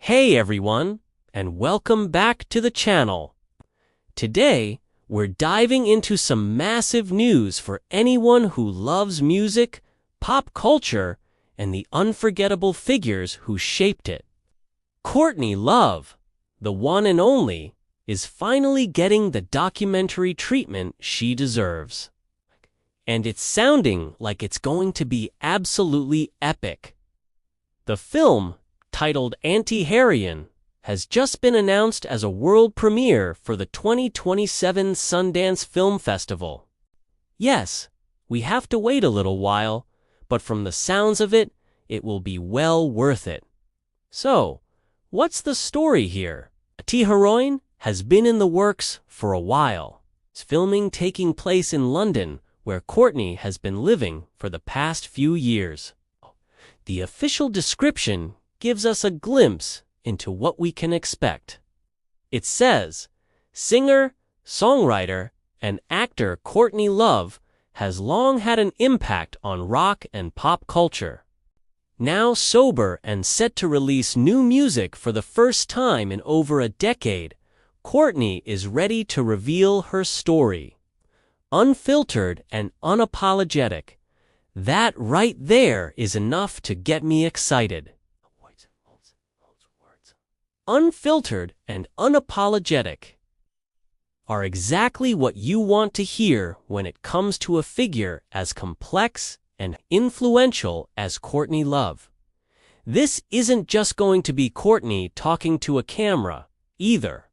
Hey everyone, and welcome back to the channel. Today, we're diving into some massive news for anyone who loves music, pop culture, and the unforgettable figures who shaped it. Courtney Love, the one and only, is finally getting the documentary treatment she deserves. And it's sounding like it's going to be absolutely epic. The film, titled Antiheroine, has just been announced as a world premiere for the 2027 Sundance Film Festival. Yes, we have to wait a little while, but from the sounds of it, it will be well worth it. So, what's the story here? Antiheroine has been in the works for a while. It's filming taking place in London, where Courtney has been living for the past few years. The official description gives us a glimpse into what we can expect. It says, singer, songwriter, and actor Courtney Love has long had an impact on rock and pop culture. Now sober and set to release new music for the first time in over a decade, Courtney is ready to reveal her story. Unfiltered and unapologetic. That right there is enough to get me excited. Unfiltered and unapologetic are exactly what you want to hear when it comes to a figure as complex and influential as Courtney Love. This isn't just going to be Courtney talking to a camera, either.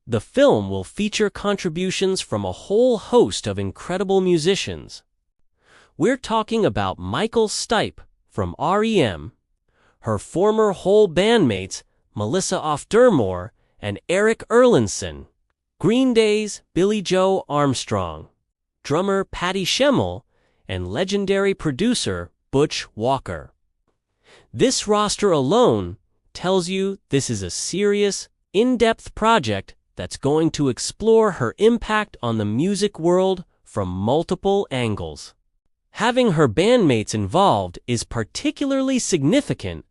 The film will feature contributions from a whole host of incredible musicians. We're talking about Michael Stipe from REM, her former Hole bandmates Melissa Auf der Maur and Erlandson, Green Day's Billie Joe Armstrong, drummer Patty Schemel, and legendary producer Butch Walker. This roster alone tells you this is a serious, in-depth project that's going to explore her impact on the music world from multiple angles. Having her bandmates involved is particularly significant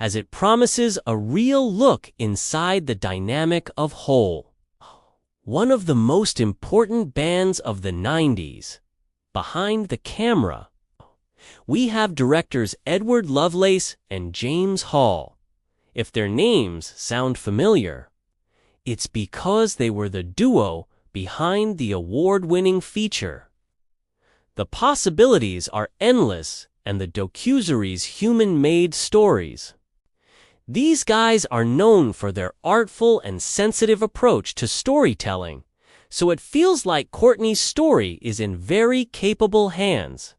as it promises a real look inside the dynamic of Hole, one of the most important bands of the 90s. Behind the camera, we have directors Edward Lovelace and James Hall. If their names sound familiar, it's because they were the duo behind the award-winning feature. The possibilities are endless, and the docuseries human-made stories. These guys are known for their artful and sensitive approach to storytelling, so it feels like Courtney's story is in very capable hands.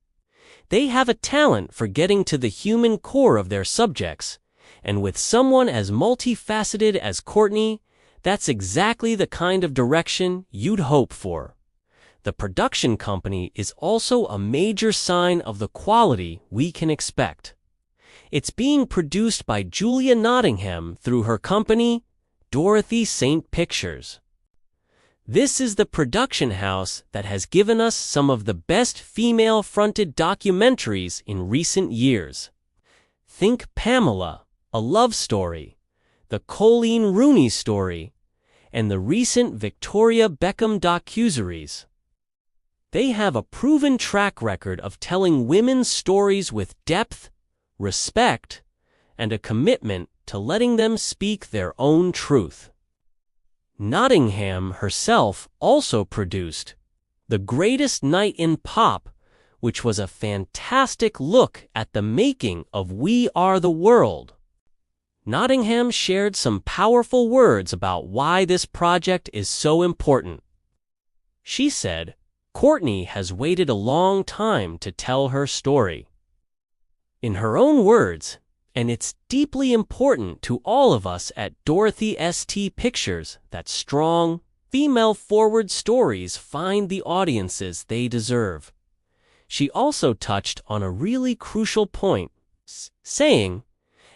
They have a talent for getting to the human core of their subjects, and with someone as multifaceted as Courtney, that's exactly the kind of direction you'd hope for. The production company is also a major sign of the quality we can expect. It's being produced by Julia Nottingham through her company, Dorothy St. Pictures. This is the production house that has given us some of the best female-fronted documentaries in recent years. Think Pamela, A Love Story, the Colleen Rooney Story, and the recent Victoria Beckham docuseries. They have a proven track record of telling women's stories with depth, respect, and a commitment to letting them speak their own truth. Nottingham herself also produced The Greatest Night in Pop, which was a fantastic look at the making of We Are the World. Nottingham shared some powerful words about why this project is so important. She said, Courtney has waited a long time to tell her story. In her own words, and it's deeply important to all of us at Dorothy St. Pictures that strong, female-forward stories find the audiences they deserve. She also touched on a really crucial point, saying,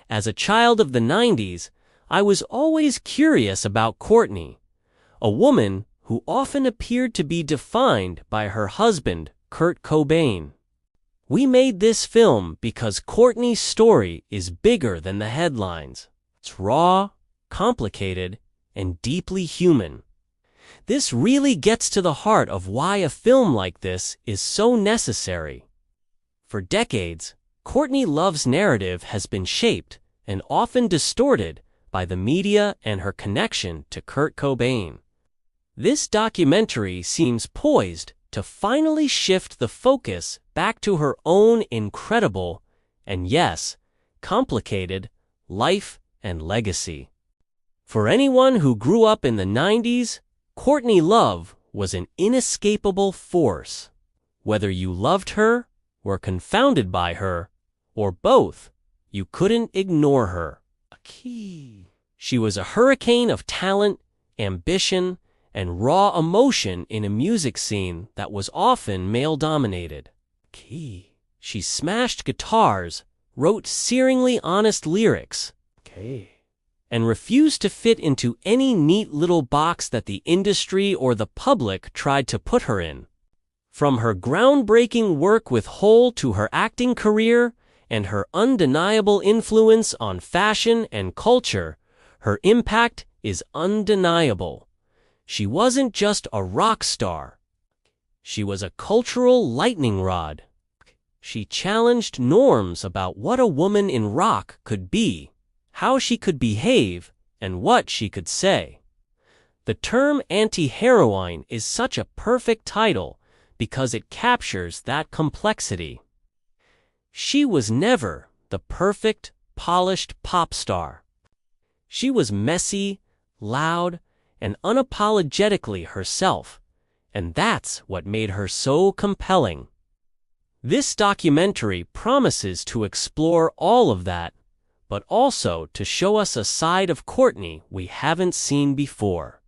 as a child of the 90s, I was always curious about Courtney, a woman who often appeared to be defined by her husband, Kurt Cobain. We made this film because Courtney's story is bigger than the headlines. It's raw, complicated, and deeply human. This really gets to the heart of why a film like this is so necessary. For decades, Courtney Love's narrative has been shaped, and often distorted, by the media and her connection to Kurt Cobain. This documentary seems poised to finally shift the focus back to her own incredible, and yes, complicated, life and legacy. For anyone who grew up in the 90s, Courtney Love was an inescapable force. Whether you loved her, were confounded by her, or both, you couldn't ignore her. She was a hurricane of talent, ambition, and raw emotion in a music scene that was often male-dominated. She smashed guitars, wrote searingly honest lyrics, and refused to fit into any neat little box that the industry or the public tried to put her in. From her groundbreaking work with Hole to her acting career and her undeniable influence on fashion and culture, her impact is undeniable. She wasn't just a rock star. She was a cultural lightning rod. She challenged norms about what a woman in rock could be, how she could behave, and what she could say. The term anti-heroine is such a perfect title because it captures that complexity. She was never the perfect, polished pop star. She was messy, loud, and unapologetically herself, and that's what made her so compelling. This documentary promises to explore all of that, but also to show us a side of Courtney we haven't seen before.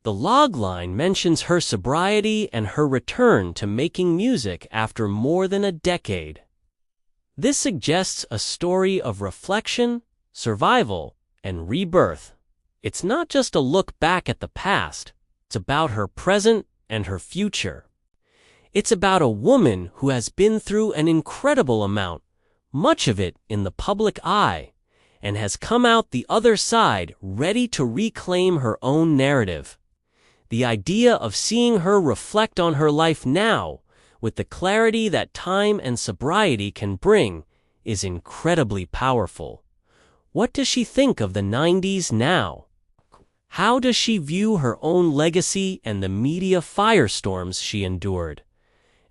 The logline mentions her sobriety and her return to making music after more than a decade. This suggests a story of reflection, survival, and rebirth. It's not just a look back at the past, it's about her present and her future. It's about a woman who has been through an incredible amount, much of it in the public eye, and has come out the other side ready to reclaim her own narrative. The idea of seeing her reflect on her life now, with the clarity that time and sobriety can bring, is incredibly powerful. What does she think of the 90s now? How does she view her own legacy and the media firestorms she endured?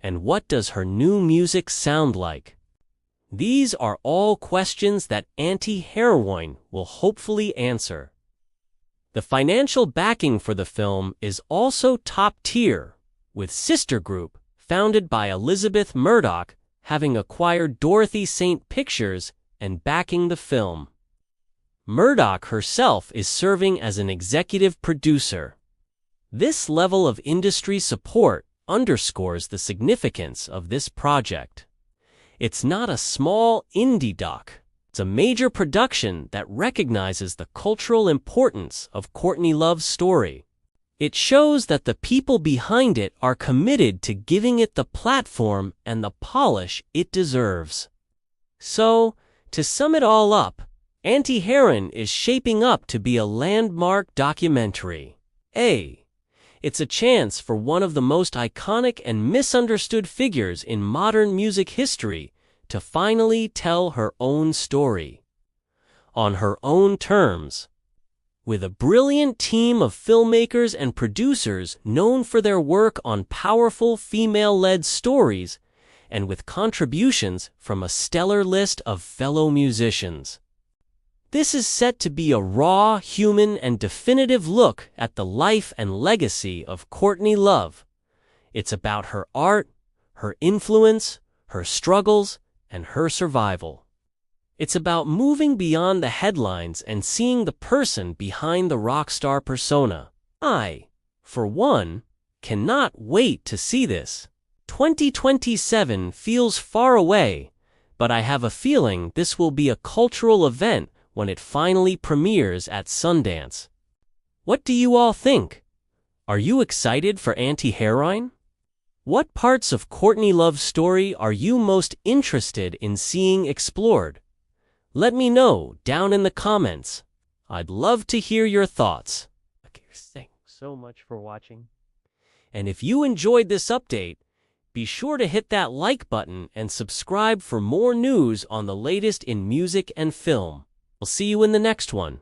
And what does her new music sound like? These are all questions that Antiheroine will hopefully answer. The financial backing for the film is also top tier, with Sister Group, founded by Elizabeth Murdoch, having acquired Dorothy St Pictures and backing the film. Murdoch herself is serving as an executive producer. This level of industry support underscores the significance of this project. It's not a small indie doc. It's a major production that recognizes the cultural importance of Courtney Love's story. It shows that the people behind it are committed to giving it the platform and the polish it deserves. So, to sum it all up, Antiheroine is shaping up to be a landmark documentary. It's a chance for one of the most iconic and misunderstood figures in modern music history to finally tell her own story. On her own terms. With a brilliant team of filmmakers and producers known for their work on powerful female-led stories, and with contributions from a stellar list of fellow musicians. This is set to be a raw, human, and definitive look at the life and legacy of Courtney Love. It's about her art, her influence, her struggles, and her survival. It's about moving beyond the headlines and seeing the person behind the rock star persona. I, for one, cannot wait to see this. 2027 feels far away, but I have a feeling this will be a cultural event when it finally premieres at Sundance. What do you all think? Are you excited for Antiheroine? What parts of Courtney Love's story are you most interested in seeing explored? Let me know down in the comments. I'd love to hear your thoughts. Okay, thanks so much for watching. And if you enjoyed this update, be sure to hit that like button and subscribe for more news on the latest in music and film. I'll see you in the next one.